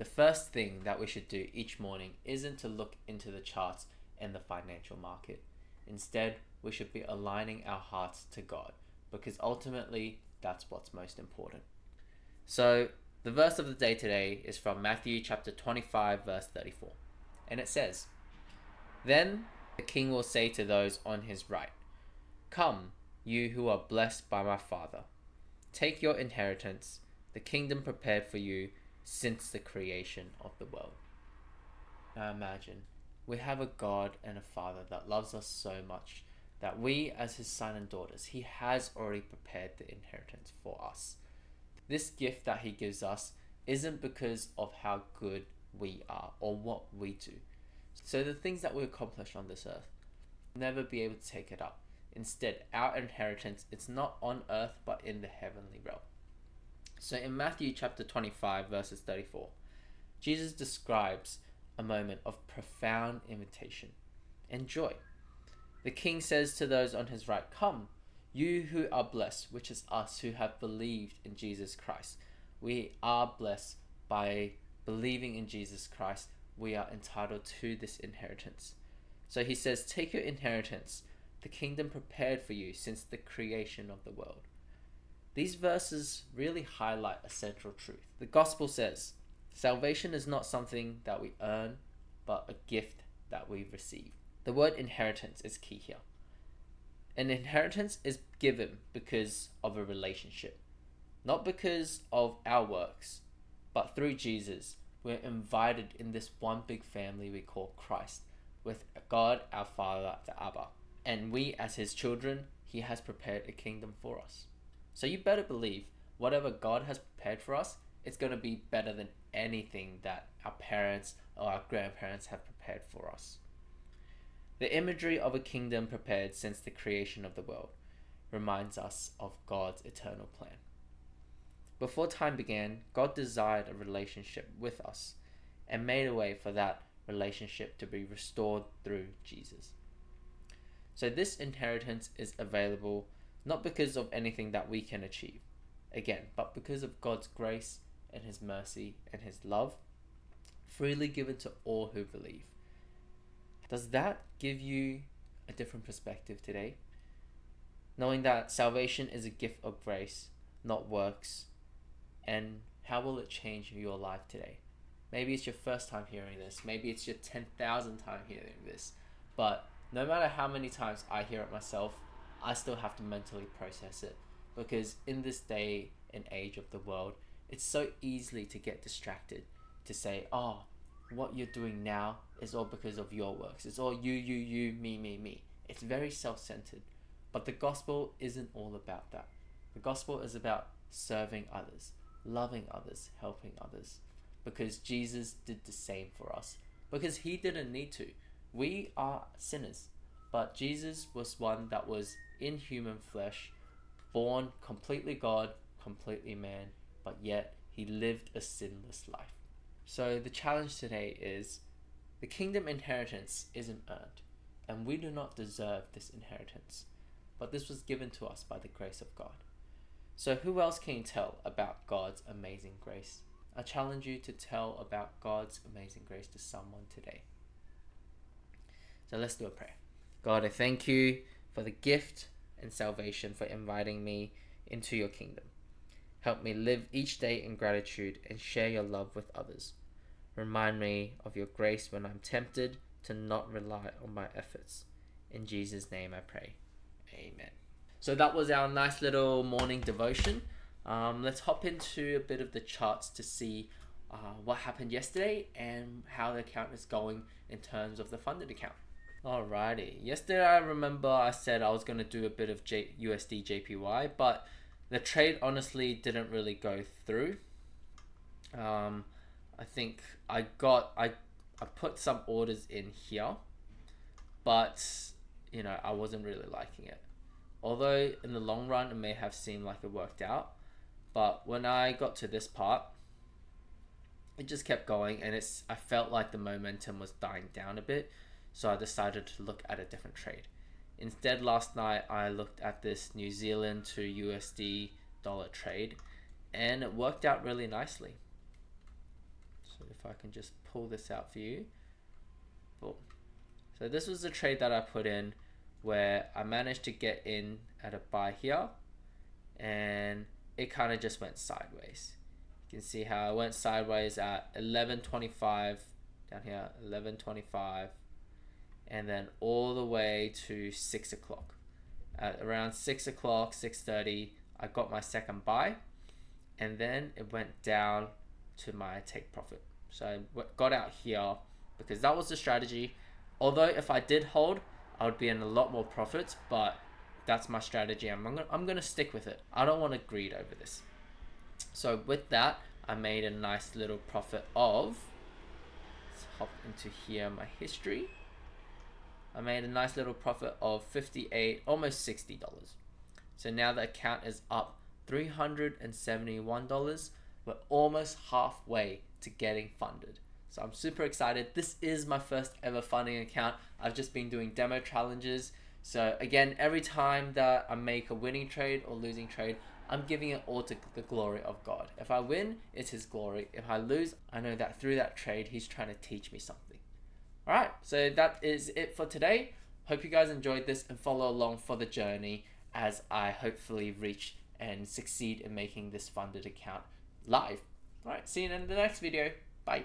The first thing that we should do each morning isn't to look into the charts and the financial market. Instead, we should be aligning our hearts to God, because ultimately that's what's most important. So, the verse of the day today is from Matthew chapter 25, verse 34. And it says, "Then the king will say to those on his right, 'Come, you who are blessed by my Father. Take your inheritance, the kingdom prepared for you since the creation of the world.'" Now imagine, we have a God and a Father that loves us so much that we, as his son and daughters, he has already prepared the inheritance for us. This gift that he gives us isn't because of how good we are or what we do. So the things that we accomplish on this earth, never be able to take it up. Instead, our inheritance is not on earth but in the heavenly realm. So in Matthew chapter 25 verses 34, Jesus describes a moment of profound invitation and joy. The king says to those on his right, "Come, you who are blessed," which is us who have believed in Jesus Christ. We are blessed by believing in Jesus Christ. We are entitled to this inheritance. So he says, "Take your inheritance, the kingdom prepared for you since the creation of the world." These verses really highlight a central truth. The gospel says, salvation is not something that we earn, but a gift that we receive. The word inheritance is key here. An inheritance is given because of a relationship, not because of our works, but through Jesus. We're invited in this one big family we call Christ, with God our Father, the Abba. And we, as his children, he has prepared a kingdom for us. So you better believe whatever God has prepared for us, it's going to be better than anything that our parents or our grandparents have prepared for us. The imagery of a kingdom prepared since the creation of the world reminds us of God's eternal plan. Before time began, God desired a relationship with us and made a way for that relationship to be restored through Jesus. So this inheritance is available not because of anything that we can achieve, again, but because of God's grace and his mercy and his love, freely given to all who believe. Does that give you a different perspective today? Knowing that salvation is a gift of grace, not works, and how will it change your life today? Maybe it's your first time hearing this, maybe it's your 10,000th time hearing this, but no matter how many times I hear it myself, I still have to mentally process it, because in this day and age of the world, it's so easily to get distracted, to say, "Oh, what you're doing now is all because of your works. It's all you, me. It's very self-centered. But the gospel isn't all about that. The gospel is about serving others, loving others, helping others. Because Jesus did the same for us. Because he didn't need to. We are sinners. But Jesus was one that was in human flesh, born completely God, completely man, but yet he lived a sinless life. So the challenge today is, the kingdom inheritance isn't earned, and we do not deserve this inheritance, but this was given to us by the grace of God. So who else can you tell about God's amazing grace? I challenge you to tell about God's amazing grace to someone today. So let's do a prayer. God, I thank you for the gift and salvation, for inviting me into your kingdom. Help me live each day in gratitude and share your love with others. Remind me of your grace when I'm tempted to not rely on my efforts. In Jesus' name I pray. Amen. So that was our nice little morning devotion. Let's hop into a bit of the charts to see what happened yesterday and how the account is going in terms of the funded account. Alrighty. Yesterday I remember I said I was going to do a bit of USD JPY, but the trade honestly didn't really go through. I think I put some orders in here, but I wasn't really liking it. Although in the long run it may have seemed like it worked out, but when I got to this part, it just kept going, and I felt like the momentum was dying down a bit, so I decided to look at a different trade. Instead, last night I looked at this New Zealand to USD dollar trade, and it worked out really nicely. So if I can just pull this out for you. Boom. So this was the trade that I put in where I managed to get in at a buy here, and it kind of just went sideways. You can see how I went sideways at 11.25 down here, 11.25, and then all the way to 6 o'clock. At around 6 o'clock, 6:30, I got my second buy, and then it went down to my take profit. So I got out here because that was the strategy. Although if I did hold, I would be in a lot more profits, but that's my strategy. I'm gonna stick with it. I don't want to greed over this. So with that, I made a nice little profit of, let's hop into here, my history. I made a nice little profit of $58, almost $60. So now the account is up $371. We're almost halfway to getting funded. So I'm super excited. This is my first ever funding account. I've just been doing demo challenges. So again, every time that I make a winning trade or losing trade, I'm giving it all to the glory of God. If I win, it's His glory. If I lose, I know that through that trade, He's trying to teach me something. All right, so that is it for today. Hope you guys enjoyed this and follow along for the journey as I hopefully reach and succeed in making this funded account live. All right, see you in the next video. Bye.